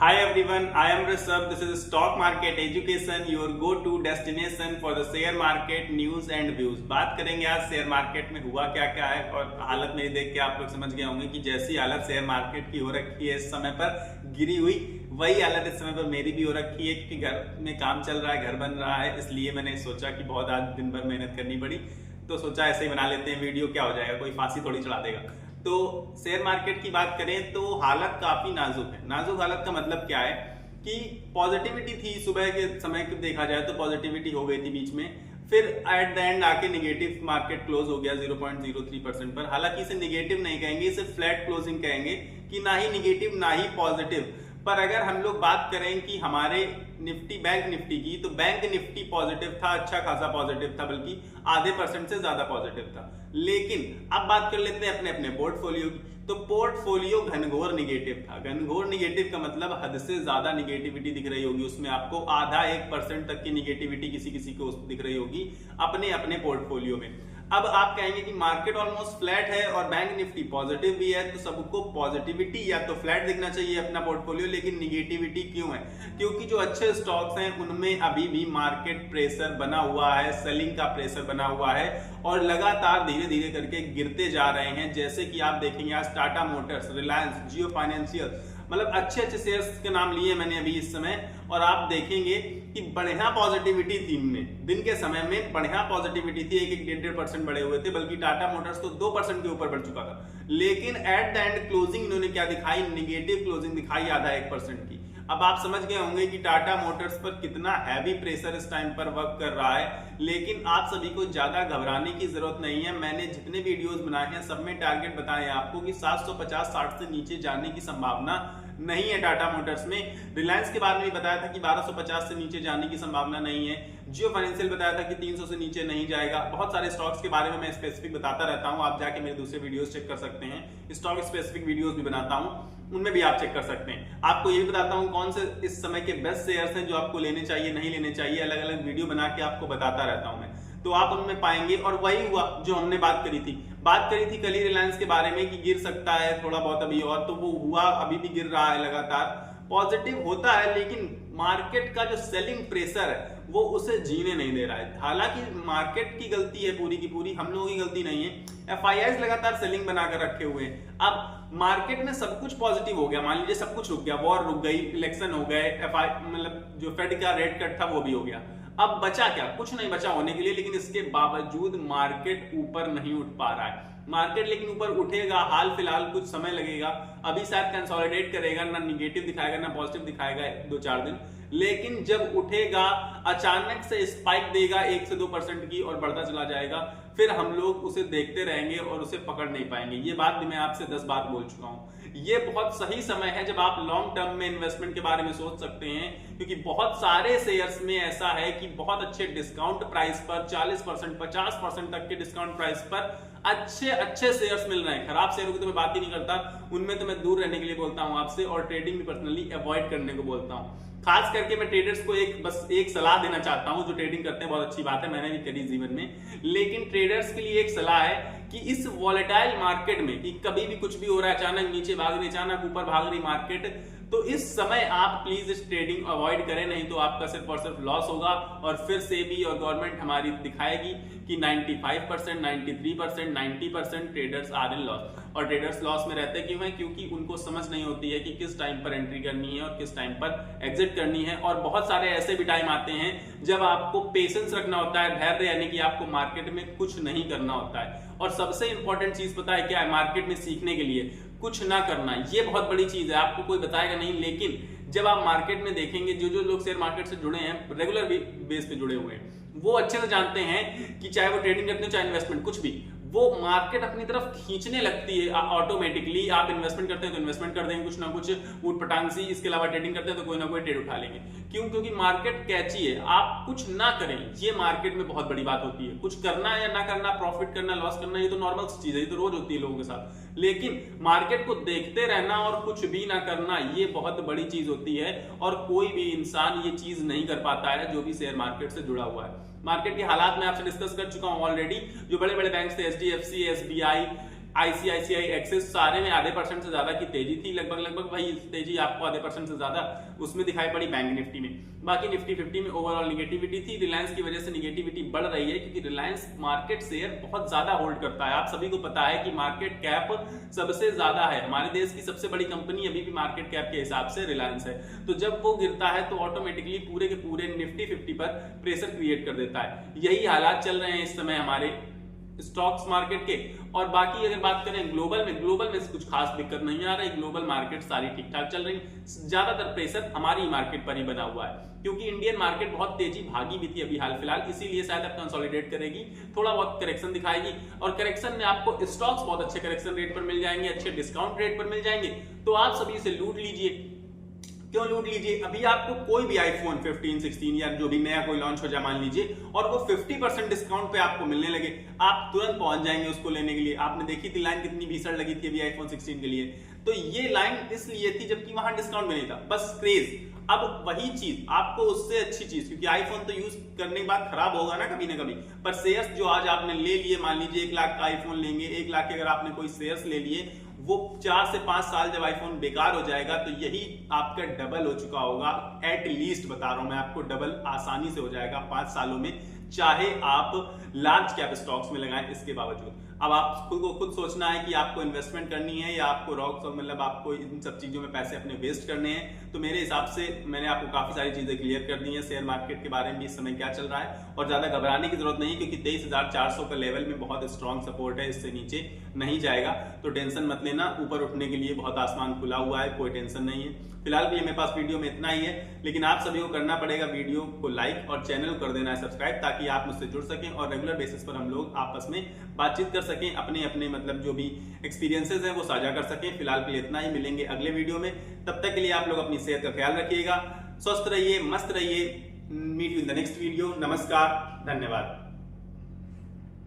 Hi everyone, I am Rishabh. This is Stock Market Education, your go-to destination for the share market news and views. बात करेंगे आज share market में हुआ क्या क्या है और हालत मेरी देख के आप लोग समझ गए होंगे कि जैसी हालत शेयर मार्केट की हो रखी है इस समय पर गिरी हुई, वही हालत इस समय पर मेरी भी हो रखी है क्योंकि घर में काम चल रहा है, घर बन रहा है, इसलिए मैंने सोचा कि बहुत आज दिन भर मेहनत करनी पड़ी तो सोचा ऐसे ही बना लेते हैं वीडियो, क्या हो जाएगा, कोई फांसी थोड़ी चढ़ा देगा। तो शेयर मार्केट की बात करें तो हालत काफी नाजुक है। नाजुक हालत का मतलब क्या है कि पॉजिटिविटी थी सुबह के समय को देखा जाए तो पॉजिटिविटी हो गई थी बीच में, फिर एट द एंड आके निगेटिव मार्केट क्लोज हो गया 0.03% पर। हालांकि इसे निगेटिव नहीं कहेंगे, इसे फ्लैट क्लोजिंग कहेंगे कि ना ही निगेटिव ना ही पॉजिटिव। पर अगर हम लोग बात करें कि हमारे निफ्टी बैंक निफ्टी की, तो बैंक निफ्टी पॉजिटिव था, अच्छा खासा पॉजिटिव था, बल्कि आधे % से ज्यादा पॉजिटिव था। लेकिन अब बात कर लेते हैं अपने अपने पोर्टफोलियो की, तो पोर्टफोलियो घनघोर निगेटिव था। घनघोर निगेटिव का मतलब हद से ज्यादा निगेटिविटी दिख रही होगी उसमें, आपको आधा 1% तक की निगेटिविटी किसी किसी को दिख रही होगी अपने अपने पोर्टफोलियो में। अब आप कहेंगे कि मार्केट ऑलमोस्ट फ्लैट है और बैंक निफ्टी पॉजिटिव भी है, तो सबको पॉजिटिविटी या तो फ्लैट दिखना चाहिए अपना पोर्टफोलियो, लेकिन निगेटिविटी क्यों है? क्योंकि जो अच्छे स्टॉक्स हैं उनमें अभी भी मार्केट प्रेशर बना हुआ है, सेलिंग का प्रेशर बना हुआ है और लगातार धीरे धीरे करके गिरते जा रहे हैं। जैसे कि आप देखेंगे आज टाटा मोटर्स, रिलायंस, जियो फाइनेंशियल, मतलब अच्छे अच्छे शेयर्स के नाम लिए मैंने अभी इस समय, और आप देखेंगे कि बढ़िया पॉजिटिविटी थी इनमें, दिन के समय में बढ़िया पॉजिटिविटी थी, 1-1.5% बढ़े हुए थे, बल्कि टाटा मोटर्स तो 2% के ऊपर बढ़ चुका था। लेकिन एट द एंड क्लोजिंग इन्होंने क्या दिखाई? निगेटिव क्लोजिंग दिखाई, आधा 1% की। अब आप समझ गए होंगे कि टाटा मोटर्स पर कितना हैवी प्रेशर इस टाइम पर वर्क कर रहा है, लेकिन आप सभी को ज्यादा घबराने की जरूरत नहीं है। मैंने जितने वीडियोस बनाए हैं सब में टारगेट बताए हैं आपको कि 750-60 से नीचे जाने की संभावना नहीं है टाटा मोटर्स में। रिलायंस के बारे में बताया था कि 1250 से नीचे जाने की संभावना नहीं है। जियो फाइनेंशियल बताया था कि 300 से नीचे नहीं जाएगा। बहुत सारे स्टॉक्स के बारे में मैं स्पेसिफिक बताता रहता हूं, आप जाके मेरे दूसरे वीडियोस चेक कर सकते हैं। स्टॉक स्पेसिफिक वीडियोस भी बनाता हूं, उनमें भी आप चेक कर सकते हैं। आपको ये भी बताता हूं कौन से इस समय के बेस्ट शेयर्स हैं जो आपको लेने चाहिए, नहीं लेने चाहिए, अलग अलग वीडियो बना के आपको बताता रहता हूं मैं, तो आप उनमें पाएंगे। और वही हुआ जो हमने बात करी थी कल ही रिलायंस के बारे में कि गिर सकता है थोड़ा बहुत अभी, और तो वो हुआ, अभी भी गिर रहा है लगातार। पॉजिटिव होता है लेकिन मार्केट का जो सेलिंग प्रेशर है वो उसे जीने नहीं दे रहा है। हालांकि मार्केट की गलती है पूरी की पूरी, हम लोगों की गलती नहीं है। एफआईआईज लगातार सेलिंग बनाकर रखे हुए हैं। अब मार्केट में सब कुछ पॉजिटिव हो गया, मान लीजिए सब कुछ रुक गया, वॉर रुक गई, इलेक्शन हो गए, मतलब जो फेड का रेट कट था वो भी हो गया। अब बचा क्या? कुछ नहीं बचा होने के लिए, लेकिन इसके बावजूद मार्केट ऊपर नहीं उठ पा रहा है। मार्केट लेकिन ऊपर उठेगा, हाल फिलहाल कुछ समय लगेगा, अभी शायद कंसोलिडेट करेगा, ना निगेटिव दिखाएगा ना पॉजिटिव दिखाएगा 2-4 दिन, लेकिन जब उठेगा अचानक से स्पाइक देगा 1 से 2% की और बढ़ता चला जाएगा, फिर हम लोग उसे देखते रहेंगे और उसे पकड़ नहीं पाएंगे। ये बात भी मैं आपसे 10 बार बोल चुका हूं। ये बहुत सही समय है जब आप लॉन्ग टर्म में इन्वेस्टमेंट के बारे में सोच सकते हैं, क्योंकि बहुत सारे शेयर्स में ऐसा है कि बहुत अच्छे डिस्काउंट प्राइस पर 40%, 50% तक के डिस्काउंट प्राइस पर अच्छे अच्छे शेयर्स मिल रहे हैं। खराब शेयरों की तो मैं बात ही नहीं करता, उनमें तो मैं दूर रहने के लिए बोलता हूं आपसे, और ट्रेडिंग भी पर्सनली अवॉइड करने को बोलता हूं। खास करके मैं ट्रेडर्स को एक सलाह देना चाहता हूं। जो ट्रेडिंग करते हैं बहुत अच्छी बात है, मैंने भी करी जीवन में, लेकिन ट्रेडर्स के लिए एक सलाह है कि इस वॉलेटाइल मार्केट में कि कभी भी कुछ भी हो रहा है, अचानक नीचे भाग रही, अचानक ऊपर भाग रही मार्केट, तो इस समय आप प्लीज इस ट्रेडिंग अवॉइड करें, नहीं तो आपका सिर्फ और सिर्फ लॉस होगा। और फिर सेबी और गवर्नमेंट हमारी दिखाएगी कि 95%, 93%, 90% ट्रेडर्स आर इन लॉस। और ट्रेडर्स लॉस में रहते क्यों हैं? क्योंकि उनको समझ नहीं होती है कि किस टाइम पर एंट्री करनी है और किस टाइम पर एग्जिट करनी है। और बहुत सारे ऐसे भी टाइम आते हैं जब आपको पेशेंस रखना होता है, धैर्य, यानी कि आपको मार्केट में कुछ नहीं करना होता है। और सबसे इंपॉर्टेंट चीज पता है क्या है मार्केट में सीखने के लिए? कुछ ना करना। ये बहुत बड़ी चीज है, आपको कोई बताएगा नहीं, लेकिन जब आप मार्केट में देखेंगे, जो लोग शेयर मार्केट से जुड़े हैं, रेगुलर बेस पे जुड़े हुए हैं, वो अच्छे से जानते हैं कि चाहे वो ट्रेडिंग करते हो चाहे इन्वेस्टमेंट, कुछ भी, वो मार्केट अपनी तरफ खींचने लगती है ऑटोमेटिकली। आप इन्वेस्टमेंट करते हैं तो इन्वेस्टमेंट कर देंगे कुछ ना कुछ ऊट पटांग सी, इसके अलावा ट्रेडिंग करते हैं तो कोई ना कोई ट्रेड उठा लेंगे। क्यों? क्योंकि मार्केट कैची है। आप कुछ ना करें, ये मार्केट में बहुत बड़ी बात होती है। कुछ करना या ना करना, प्रॉफिट करना, लॉस करना, ये तो नॉर्मल चीज है, ये तो रोज होती है लोगों के साथ। लेकिन मार्केट को देखते रहना और कुछ भी ना करना, ये बहुत बड़ी चीज होती है, और कोई भी इंसान ये चीज नहीं कर पाता है जो भी शेयर मार्केट से जुड़ा हुआ है। मार्केट के हालात में आपसे डिस्कस कर चुका हूं ऑलरेडी। जो बड़े बड़े बैंक थे, एचडीएफसी, एसबीआई, आईसीआईसीआई एक्सिस, सारे में आधे % से ज्यादा की तेजी थी, लगभग वही तेजी आपको आधे % से ज्यादा उसमें दिखाई पड़ी बैंक निफ्टी में। बाकी निफ्टी 50 में ओवरऑल निगेटिविटी थी। रिलायंस की वजह से निगेटिविटी बढ़ रही है क्योंकि रिलायंस मार्केट शेयर बहुत ज्यादा होल्ड करता है। आप सभी को पता है कि मार्केट कैप सबसे ज्यादा है, हमारे देश की सबसे बड़ी कंपनी अभी भी मार्केट कैप के हिसाब से रिलायंस है। तो जब वो गिरता है तो ऑटोमेटिकली पूरे के पूरे निफ्टी 50 पर प्रेशर क्रिएट कर देता है। यही हालात चल रहे हैं इस समय हमारे स्टॉक्स मार्केट के। और बाकी अगर बात करें ग्लोबल में कुछ खास दिक्कत नहीं आ रही, ग्लोबल मार्केट सारी ठीक ठाक चल रही। ज्यादातर प्रेशर हमारी मार्केट पर ही बना हुआ है क्योंकि इंडियन मार्केट बहुत तेजी भागी भी थी अभी हाल फिलहाल, इसीलिए शायद अब कंसोलिडेट करेगी, थोड़ा बहुत करेक्शन दिखाएगी। और करेक्शन में आपको स्टॉक्स बहुत अच्छे करेक्शन रेट पर मिल जाएंगे, अच्छे डिस्काउंट रेट पर मिल जाएंगे, तो आप सभी इसे लूट लीजिए। क्यों लूट लीजिए? अभी आपको कोई भी आईफोन 15, 16 या जो भी नया कोई लॉन्च हो जाए मान लीजिए, और वो 50% डिस्काउंट पे आपको मिलने लगे, आप तुरंत पहुंच जाएंगे उसको लेने के लिए। आपने देखी थी लाइन कितनी भीषण लगी थी अभी आईफोन 16 के लिए, तो ये लाइन इसलिए थी जबकि वहां डिस्काउंट भी नहीं था, बस क्रेज। अब वही चीज आपको उससे अच्छी चीज, क्योंकि आईफोन तो यूज करने के बाद खराब होगा ना कभी ना कभी, पर शेयर्स जो आज आपने ले लिए, मान लीजिए 1 लाख का आईफोन लेंगे, 1 लाख के अगर आपने कोई शेयर्स ले लिए, वो 4 से 5 साल जब आईफोन बेकार हो जाएगा तो यही आपका डबल हो चुका होगा, एट लीस्ट बता रहा हूं मैं आपको, डबल आसानी से हो जाएगा 5 सालों में, चाहे आप लार्ज कैप स्टॉक्स में लगाएं इसके बावजूद। अब आप खुद सोचना है कि आपको इन्वेस्टमेंट करनी है या आपको रॉक्स, मतलब आपको इन सब चीजों में पैसे अपने वेस्ट करने हैं। तो मेरे हिसाब से मैंने आपको काफी सारी चीजें क्लियर कर दी हैं शेयर मार्केट के बारे में इस समय क्या चल रहा है, और ज्यादा घबराने की जरूरत नहीं है क्योंकि 23,400 का लेवल में बहुत स्ट्रॉन्ग सपोर्ट है, इससे नीचे नहीं जाएगा, तो टेंशन मत लेना। ऊपर उठने के लिए बहुत आसमान खुला हुआ है, कोई टेंशन नहीं है। फिलहाल के लिए मेरे पास वीडियो में इतना ही है, लेकिन आप सभी को करना पड़ेगा वीडियो को लाइक और चैनल को कर देना है सब्सक्राइब, ताकि आप मुझसे जुड़ सकें और रेगुलर बेसिस पर हम लोग आपस में बातचीत कर सकें, अपने अपने मतलब जो भी एक्सपीरियंसेस हैं वो साझा कर सकें। फिलहाल के लिए इतना ही, मिलेंगे अगले वीडियो में, तब तक के लिए आप लोग अपनी सेहत का ख्याल रखिएगा, स्वस्थ रहिए, मस्त रहिए। Meet you in the next video. नमस्कार, धन्यवाद।